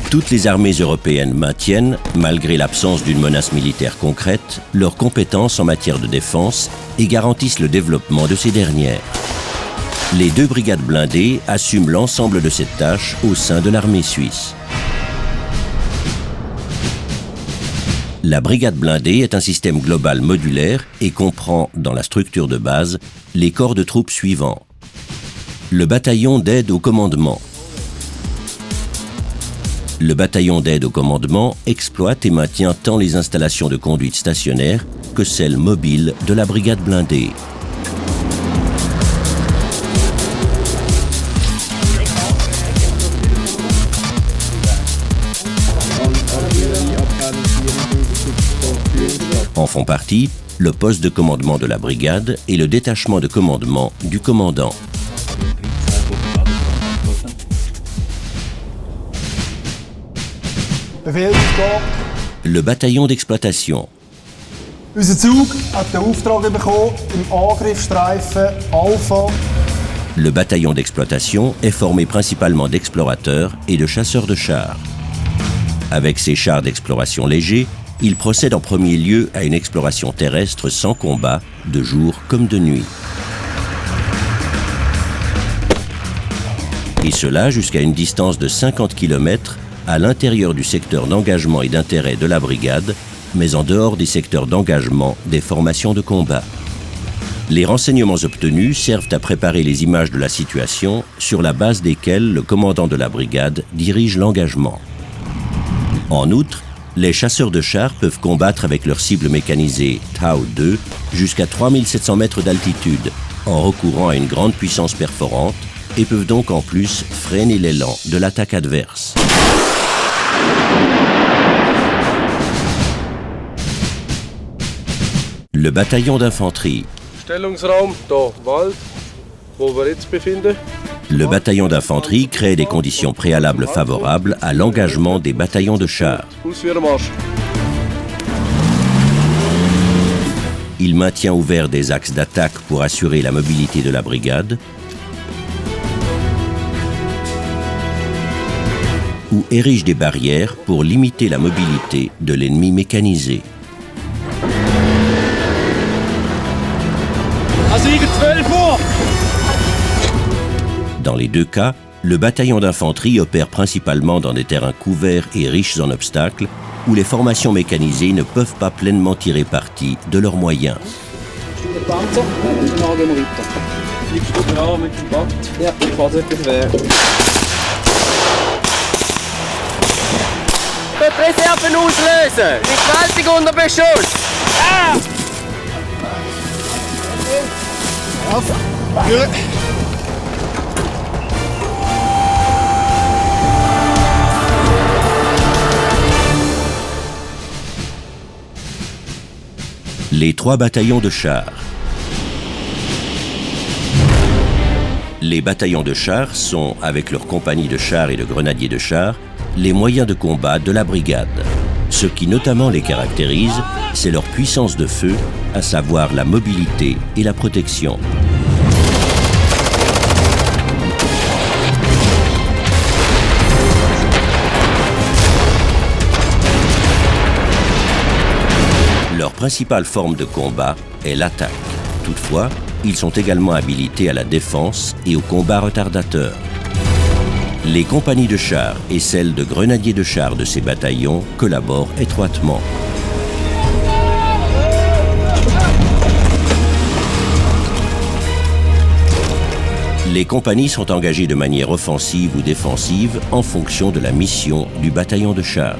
Toutes les armées européennes maintiennent, malgré l'absence d'une menace militaire concrète, leurs compétences en matière de défense et garantissent le développement de ces dernières. Les 2 brigades blindées assument l'ensemble de cette tâche au sein de l'armée suisse. La brigade blindée est un système global modulaire et comprend, dans la structure de base, les corps de troupes suivants. Le bataillon d'aide au commandement. Le bataillon d'aide au commandement exploite et maintient tant les installations de conduite stationnaire que celles mobiles de la brigade blindée. En font partie le poste de commandement de la brigade et le détachement de commandement du commandant. Le bataillon d'exploitation. Unser Zug hat den Auftrag bekommen, im Angriffsstreifen Alpha. Le bataillon d'exploitation est formé principalement d'explorateurs et de chasseurs de chars. Avec ses chars d'exploration légers, il procède en premier lieu à une exploration terrestre sans combat, de jour comme de nuit. Et cela jusqu'à une distance de 50 km à l'intérieur du secteur d'engagement et d'intérêt de la brigade, mais en dehors des secteurs d'engagement des formations de combat. Les renseignements obtenus servent à préparer les images de la situation sur la base desquelles le commandant de la brigade dirige l'engagement. En outre, les chasseurs de chars peuvent combattre avec leur cible mécanisée Tau-2 jusqu'à 3700 mètres d'altitude en recourant à une grande puissance perforante et peuvent donc en plus freiner l'élan de l'attaque adverse. Le bataillon d'infanterie. Stellungsraum, da, Wald, wo wir jetzt befinden. Le bataillon d'infanterie crée des conditions préalables favorables à l'engagement des bataillons de chars. Il maintient ouverts des axes d'attaque pour assurer la mobilité de la brigade ou érige des barrières pour limiter la mobilité de l'ennemi mécanisé. Dans les 2 cas, le bataillon d'infanterie opère principalement dans des terrains couverts et riches en obstacles où les formations mécanisées ne peuvent pas pleinement tirer parti de leurs moyens. Reserven auslösen! Die gewaltig unter Beschuss! Ah! Les 3 bataillons de chars. Les bataillons de chars sont, avec leurs compagnies de chars et de grenadiers de chars, les moyens de combat de la brigade. Ce qui notamment les caractérise, c'est leur puissance de feu, à savoir la mobilité et la protection. Leur principale forme de combat est l'attaque. Toutefois, ils sont également habilités à la défense et au combat retardateur. Les compagnies de chars et celles de grenadiers de chars de ces bataillons collaborent étroitement. Les compagnies sont engagées de manière offensive ou défensive en fonction de la mission du bataillon de chars.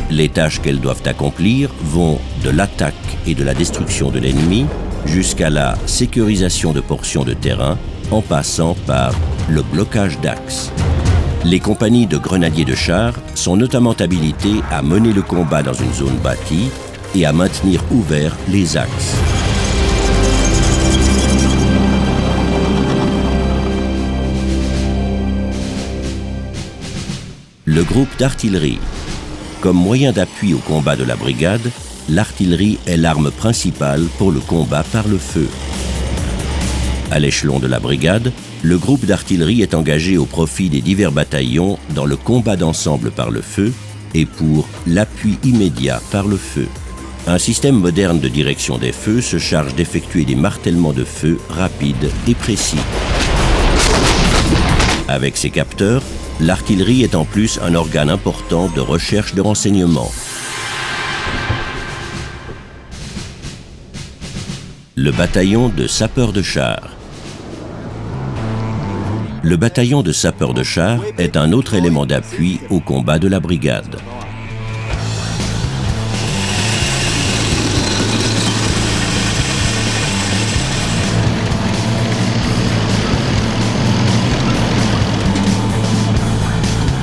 Les tâches qu'elles doivent accomplir vont de l'attaque et de la destruction de l'ennemi jusqu'à la sécurisation de portions de terrain en passant par le blocage d'axes. Les compagnies de grenadiers de chars sont notamment habilitées à mener le combat dans une zone bâtie et à maintenir ouverts les axes. Le groupe d'artillerie. Comme moyen d'appui au combat de la brigade, l'artillerie est l'arme principale pour le combat par le feu. À l'échelon de la brigade, le groupe d'artillerie est engagé au profit des divers bataillons dans le combat d'ensemble par le feu et pour l'appui immédiat par le feu. Un système moderne de direction des feux se charge d'effectuer des martèlements de feu rapides et précis. Avec ses capteurs, l'artillerie est en plus un organe important de recherche de renseignements. Le bataillon de sapeurs de chars. Le bataillon de sapeurs de chars est un autre élément d'appui au combat de la brigade.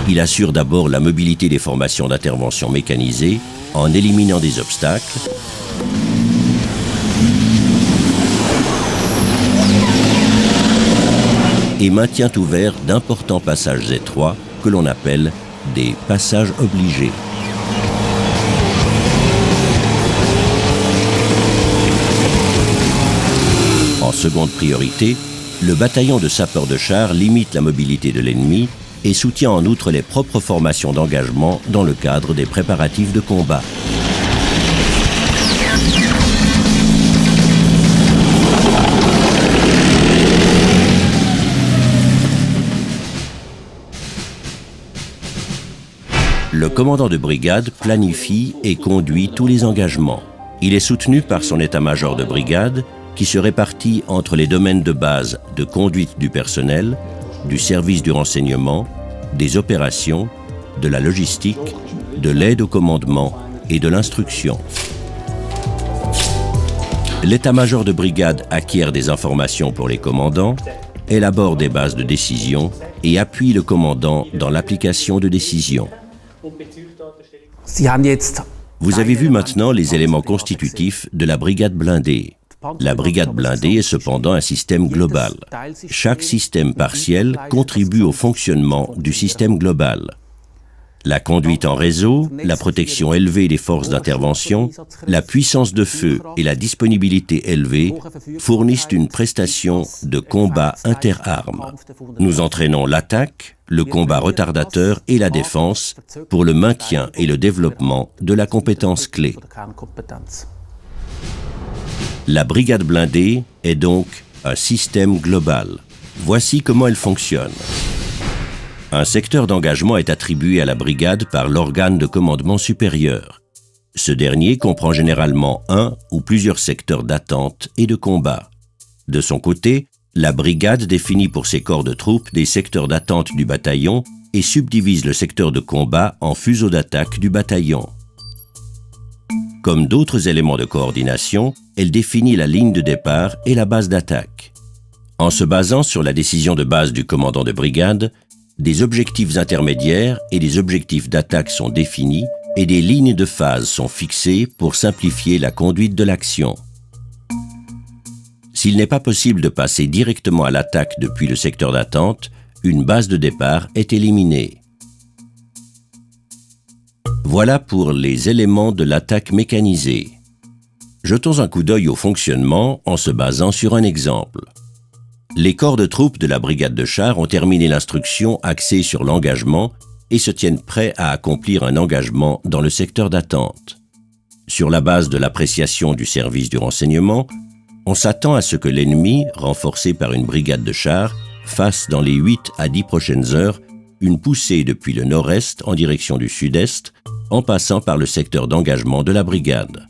Il assure d'abord la mobilité des formations d'intervention mécanisées en éliminant des obstacles et maintient ouverts d'importants passages étroits que l'on appelle des passages obligés. En seconde priorité, le bataillon de sapeurs de chars limite la mobilité de l'ennemi et soutient en outre les propres formations d'engagement dans le cadre des préparatifs de combat. Le commandant de brigade planifie et conduit tous les engagements. Il est soutenu par son état-major de brigade qui se répartit entre les domaines de base de conduite du personnel, du service du renseignement, des opérations, de la logistique, de l'aide au commandement et de l'instruction. L'état-major de brigade acquiert des informations pour les commandants, élabore des bases de décision et appuie le commandant dans l'application de décisions. Vous avez vu maintenant les éléments constitutifs de la brigade blindée. La brigade blindée est cependant un système global. Chaque système partiel contribue au fonctionnement du système global. La conduite en réseau, la protection élevée des forces d'intervention, la puissance de feu et la disponibilité élevée fournissent une prestation de combat interarmes. Nous entraînons l'attaque, le combat retardateur et la défense pour le maintien et le développement de la compétence clé. La brigade blindée est donc un système global. Voici comment elle fonctionne. Un secteur d'engagement est attribué à la brigade par l'organe de commandement supérieur. Ce dernier comprend généralement un ou plusieurs secteurs d'attente et de combat. De son côté, la brigade définit pour ses corps de troupes des secteurs d'attente du bataillon et subdivise le secteur de combat en fuseaux d'attaque du bataillon. Comme d'autres éléments de coordination, elle définit la ligne de départ et la base d'attaque. En se basant sur la décision de base du commandant de brigade, des objectifs intermédiaires et des objectifs d'attaque sont définis et des lignes de phase sont fixées pour simplifier la conduite de l'action. S'il n'est pas possible de passer directement à l'attaque depuis le secteur d'attente, une base de départ est éliminée. Voilà pour les éléments de l'attaque mécanisée. Jetons un coup d'œil au fonctionnement en se basant sur un exemple. Les corps de troupes de la brigade de chars ont terminé l'instruction axée sur l'engagement et se tiennent prêts à accomplir un engagement dans le secteur d'attente. Sur la base de l'appréciation du service du renseignement, on s'attend à ce que l'ennemi, renforcé par une brigade de chars, fasse dans les 8 à 10 prochaines heures une poussée depuis le nord-est en direction du sud-est, en passant par le secteur d'engagement de la brigade.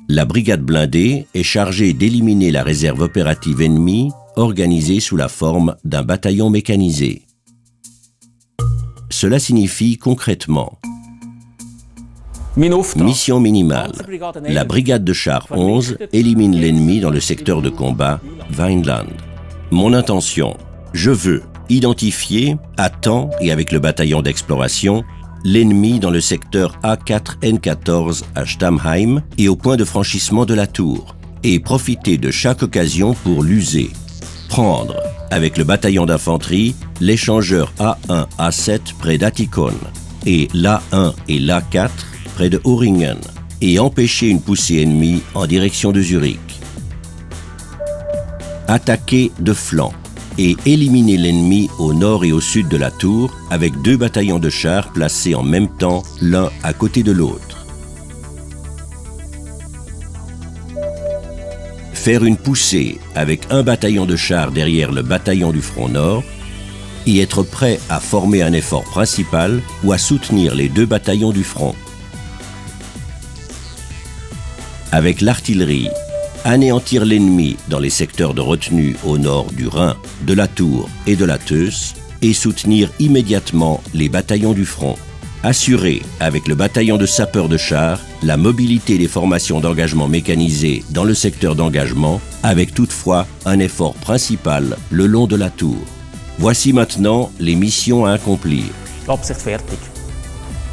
La brigade blindée est chargée d'éliminer la réserve opérative ennemie organisée sous la forme d'un bataillon mécanisé. Cela signifie concrètement mission minimale. La brigade de chars 11 élimine l'ennemi dans le secteur de combat Vineland. Mon intention, je veux identifier à temps et avec le bataillon d'exploration l'ennemi dans le secteur A4N14 à Stammheim et au point de franchissement de la tour et profiter de chaque occasion pour l'user. Prendre, avec le bataillon d'infanterie, l'échangeur A1-A7 près d'Attikon et l'A1 et l'A4 près de Öhringen et empêcher une poussée ennemie en direction de Zurich. Attaquer de flanc. et éliminer l'ennemi au nord et au sud de la tour avec 2 bataillons de chars placés en même temps l'un à côté de l'autre. Faire une poussée avec un bataillon de chars derrière le bataillon du front nord et être prêt à former un effort principal ou à soutenir les 2 bataillons du front. Avec l'artillerie, anéantir l'ennemi dans les secteurs de retenue au nord du Rhin, de la Tour et de la Teuce et soutenir immédiatement les bataillons du front. Assurer, avec le bataillon de sapeurs de chars, la mobilité des formations d'engagement mécanisées dans le secteur d'engagement, avec toutefois un effort principal le long de la Tour. Voici maintenant les missions à accomplir. Absicht fertig.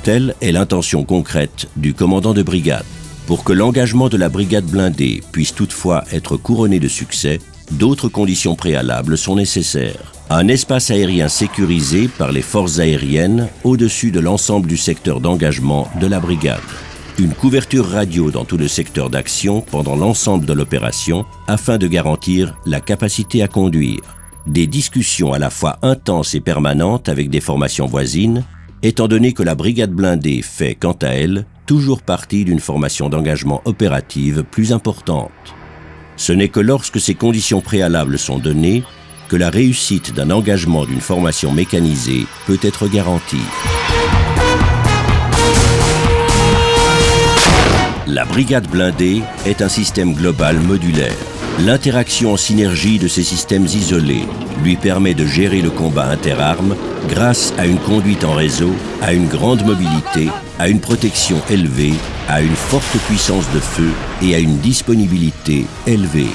Telle est l'intention concrète du commandant de brigade. Pour que l'engagement de la brigade blindée puisse toutefois être couronné de succès, d'autres conditions préalables sont nécessaires. Un espace aérien sécurisé par les forces aériennes au-dessus de l'ensemble du secteur d'engagement de la brigade. Une couverture radio dans tout le secteur d'action pendant l'ensemble de l'opération afin de garantir la capacité à conduire. Des discussions à la fois intenses et permanentes avec des formations voisines, étant donné que la brigade blindée fait, quant à elle, toujours partie d'une formation d'engagement opérative plus importante. Ce n'est que lorsque ces conditions préalables sont données que la réussite d'un engagement d'une formation mécanisée peut être garantie. La brigade blindée est un système global modulaire. L'interaction en synergie de ces systèmes isolés lui permet de gérer le combat interarmes grâce à une conduite en réseau, à une grande mobilité, à une protection élevée, à une forte puissance de feu et à une disponibilité élevée.